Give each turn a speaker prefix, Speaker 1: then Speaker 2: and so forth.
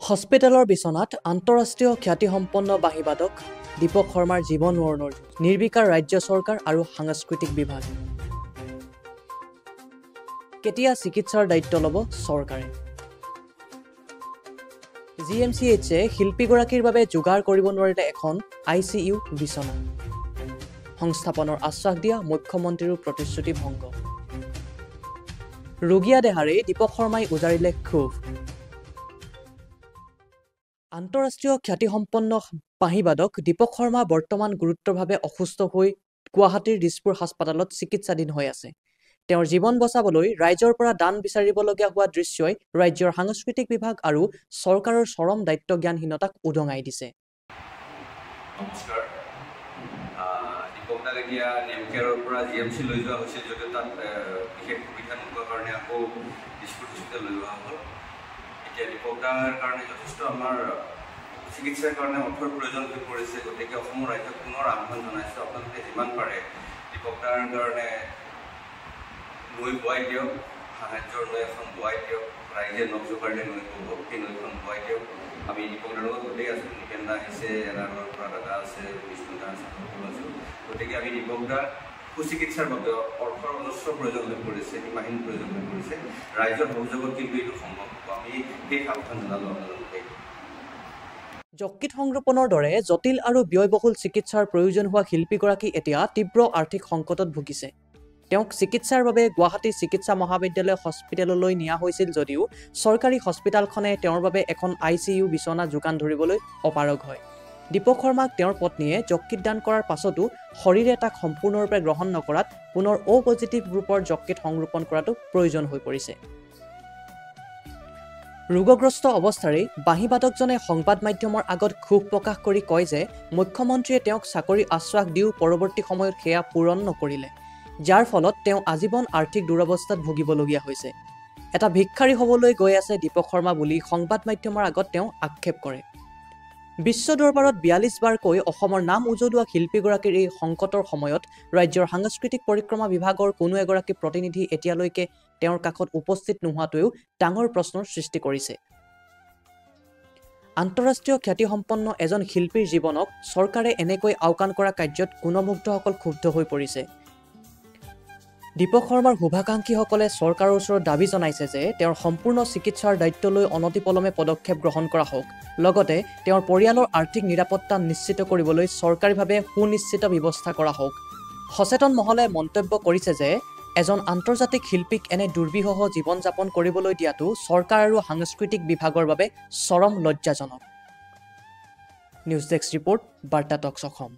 Speaker 1: হস্পিটেলৰ বিছনাত আন্তঃৰাষ্ট্ৰীয় খ্যাতিসম্পন্ন বাঁহীবাদক দীপক শৰ্মাৰ জীৱন মৰণৰ নিৰ্বিকাৰ ৰাজ্য চৰকাৰ আৰু সাংস্কৃতিক বিভাগ। কেতিয়া চিকিৎসাৰ দায়িত্ব ল'ব চৰকাৰে? GMCHে শিল্পীগৰাকীৰ বাবে যোগাৰ কৰিব নোৱাৰিলে এখন ICU বিছনা। সংস্থাপনৰ আশ্বাস দিয়া মুখ্যমন্ত্ৰীৰো প্ৰতিশ্ৰুতি ভংগ। ৰোগীয়া দেহাৰেই দীপক শৰ্মাই উজাৰিলে ক্ষোভ। আন্তঃৰাষ্ট্ৰীয় খ্যাতিসম্পন্ন বাঁহীবাদক দীপক শৰ্মা বৰ্তমান গুৰুতৰভাৱে অসুস্থ হৈ গুৱাহাটীৰ দিছপুৰ হাস্পতালত চিকিৎসাধীন হৈ আছে। তেওঁৰ জীৱন বচাবলৈ ৰাইজৰ পৰা দান বিচাৰিবলগীয়া হোৱা দৃশ্যই ৰাজ্যৰ সাংস্কৃতিক বিভাগ আৰু চৰকাৰৰ চৰম দায়িত্বজ্ঞানহীনতাক উদঙাই দিছে।
Speaker 2: নমস্কাৰ। দীপক দাক এতিয়া নেমকেয়াৰৰ পৰা GMC লৈ যোৱা হৈছিল, যদিও তাত বিশেষ সুবিধা নোপোৱাৰ কাৰণে আকৌ দিছপুৰ হস্পিটেল লৈ যোৱা হ'ল। এতিয়া দীপক দাৰ কাৰণে যথেষ্ট আমাৰ চিকিৎসাৰ কাৰণে অৰ্থৰ প্ৰয়োজন হৈ পৰিছে। গতিকে অসমৰ ৰাইজক পুনৰ আহ্বান জনাইছোঁ, আপোনালোকে যিমান পাৰে দীপক দাৰ কাৰণে নৈ বোৱাই দিয়ক, সাহায্যৰ নৈ এখন বোৱাই দিয়ক। ৰাইজে নখ জোকাৰিলে নৈ ব'ব, সেই নৈখন বোৱাই দিয়ক। আমি দীপক দাৰ লগত গোটেই আছোঁ, নিপেন দা আহিছে, এনাৰৰ পৰা দাদা আছে, বিষ্ণু দা আছে, সকলো আছোঁ। গতিকে আমি দীপক দাৰ সুচিকিৎসাৰ বাবে অৰ্থৰ অজস্ৰ প্ৰয়োজন হৈ পৰিছে, সীমাহীন প্ৰয়োজন হৈ পৰিছে। ৰাইজৰ সহযোগত কিন্তু এইটো সম্ভৱ হ'ব। আমি সেই আহ্বান জনালোঁ আপোনালোকে।
Speaker 1: যকৃত সংৰোপণৰ দৰে জটিল আৰু ব্যয়বহুল চিকিৎসাৰ প্ৰয়োজন হোৱা শিল্পীগৰাকী এতিয়া তীব্ৰ আৰ্থিক সংকটত ভুগিছে। তেওঁক চিকিৎসাৰ বাবে গুৱাহাটী চিকিৎসা মহাবিদ্যালয় হস্পিটেললৈ নিয়া হৈছিল যদিও চৰকাৰী হস্পিটেলখনে তেওঁৰ বাবে এখন ICU বিছনা যোগান ধৰিবলৈ অপাৰগ হয়। দীপক শৰ্মাক তেওঁৰ পত্নীয়ে যকৃত দান কৰাৰ পাছতো শৰীৰে তাক সম্পূৰ্ণৰূপে গ্ৰহণ নকৰাত পুনৰ O পজিটিভ গ্ৰুপৰ যকৃত সংৰোপণ কৰাটো প্ৰয়োজন হৈ পৰিছে। ৰোগগ্ৰস্ত অৱস্থাৰেই বাঁহীবাদকজনে সংবাদ মাধ্যমৰ আগত ক্ষোভ প্ৰকাশ কৰি কয় যে মুখ্যমন্ত্ৰীয়ে তেওঁক চাকৰি আশ্বাস দিও পৰৱৰ্তী সময়ত সেয়া পূৰণ নকৰিলে, যাৰ ফলত তেওঁ আজীৱন আৰ্থিক দুৰৱস্থাত ভুগিবলগীয়া হৈছে। এটা ভিক্ষাৰী হ'বলৈ গৈ আছে দীপক শৰ্মা বুলি সংবাদ মাধ্যমৰ আগত তেওঁ আক্ষেপ কৰে। বিশ্ব দৰবাৰত 42 বাৰকৈ অসমৰ নাম উজ্বলোৱা শিল্পীগৰাকীৰ এই সংকটৰ সময়ত ৰাজ্যৰ সাংস্কৃতিক পৰিক্ৰমা বিভাগৰ কোনো এগৰাকী প্ৰতিনিধি এতিয়ালৈকে তেওঁৰ কাষত উপস্থিত নোহোৱাটোৱেও ডাঙৰ প্ৰশ্নৰ সৃষ্টি কৰিছে। আন্তঃৰাষ্ট্ৰীয় খ্যাতিসম্পন্ন এজন শিল্পীৰ জীৱনক চৰকাৰে এনেকৈ আওকাণ কৰা কাৰ্যত গুণমুগ্ধসকল ক্ষুব্ধ হৈ পৰিছে। দীপক শৰ্মাৰ শুভাকাংক্ষীসকলে চৰকাৰৰ ওচৰত দাবী জনাইছে যে তেওঁৰ সম্পূৰ্ণ চিকিৎসাৰ দায়িত্ব লৈ অনতিপলমে পদক্ষেপ গ্ৰহণ কৰা হওক, লগতে তেওঁৰ পৰিয়ালৰ আৰ্থিক নিৰাপত্তা নিশ্চিত কৰিবলৈ চৰকাৰীভাৱে সুনিশ্চিত ব্যৱস্থা কৰা হওক। সচেতন মহলে মন্তব্য কৰিছে যে এজন আন্তৰ্জাতিক শিল্পীক এনে দুৰ্বিষহ জীৱন যাপন কৰিবলৈ দিয়াটো চৰকাৰ আৰু সাংস্কৃতিক বিভাগৰ বাবে চৰম লজ্জাজনক। নিউজ ডেস্ক ৰিপৰ্ট, বাৰ্তা টক্স অসম।